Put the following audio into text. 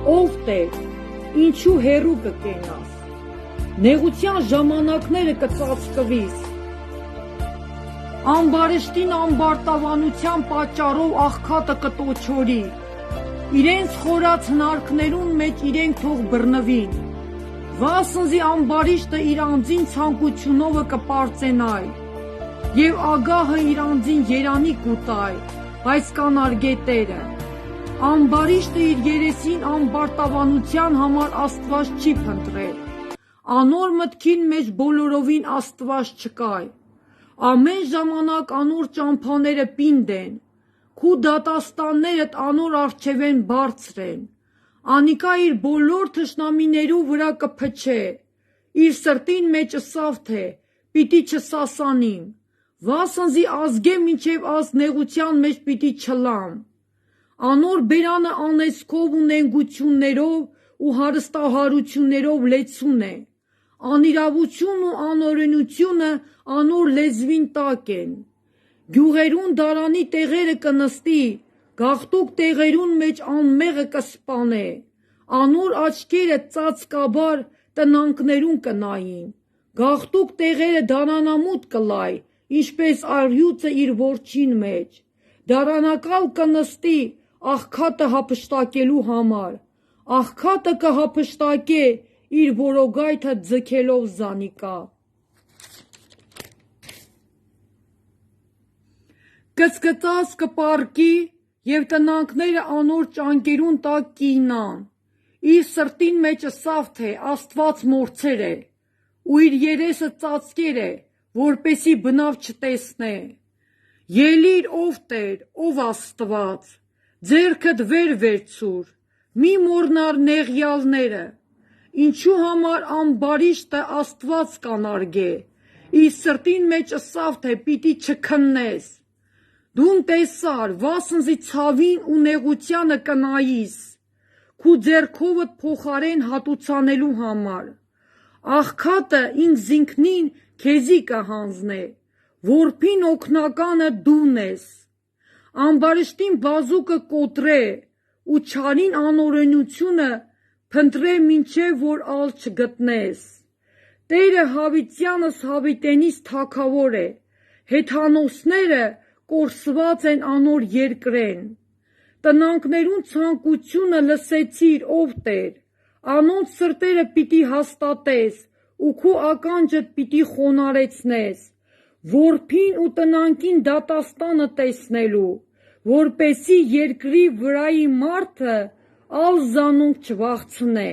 ով Տեր, ինչու հեռու կկենաս, նեղության ժամանակները կծածկվիս, ամբարշտին ամբարտավանության պատճառով աղքատը կտոչորի, իրենց խորած հնարքներուն մեջ իրենք թող բռնվին, վասնզի ամբարիշտը իր անձին ցանկությունովը կպարծենայ, եւ ագահը իր անձին երանի կուտայ, բայց կանարգե Տերը, ամբարիշտը իր երեսին ամբարտավանության համար Աստված չի փնտրել, անոր մտքին մեջ բոլորովին Աստված չկայ, ամեն ժամանակ անոր ճամփաները պինդ են, քու դատաստաններդ անոր առջև են բարձր են, անիկա իր բոլոր թշնամիներու վրա կփչե, իր սրտին մեջ ըսավ թե, պիտի չսասանիմ, վասնզի ազգե մինչև ազգ նեղության մեջ պիտի չլամ, անոր բերանը անեզքով ու նենգություններով ու հարստահարություններով լեցուն է, անիրավություն ու անօրենությունը անոր լեզվին տակ են, գյուղերուն դարանի տեղերը կնստի, գաղտուկ տեղերուն մեջ անմեղը կսպանե, անոր աչքերը ծածկաբար տնանքներուն կնային, գաղտուկ տեղերը դարանամուտ կլայ, ինչպես արյուծը իր որջին մեջ, դարանակալ կնստի աղքատը հափշտակելու համար, աղքատը կհափշտակե իր որոգայթը ձգելով զանիկա, կծկծած կպարկի և տնանքները անոր ճանկերուն տակ կինան, իր սրտին մեջ ըսավ թե Աստված մորցեր է, ու իր երեսը ծածկեր է, որպեսի բնավ չտեսնե, ելիր ով Տեր, ով Աստված, ձեռքդ վեր վերցուր, մի մոռնար նեղյալները, ինչու համար ամբարիշտը Աստված կանարգե, իր սրտին մեջ ըսավ թե պիտի չքննես, դուն տեսար, վասնզի ցավին ու նեղությանը կնայիս, քու ձեռքովդ փոխարեն հատուցանելու համար, աղքատը ինձ ինքնին քեզի կհանձնե, որփին օգնականը դուն ես, ամբարշտին բազուկը կոտրե ու չարին անօրենությունը փնտրե մինչև որ ալ չգտնես, Տերը հավիտյանս հավիտենից թագավոր է, հեթանոսները կորսված են անոր երկրեն, տնանքներուն ցանկությունը լսեցիր ով Տեր, անոնց սրտերը պիտի հաստատես ու քու ականջդ պիտի խոնարեցնես, որփին ու տնանքին դատաստանը տեսնելու, որպեսի երկրի վրայի մարդը ալ զանունք չվախցնե։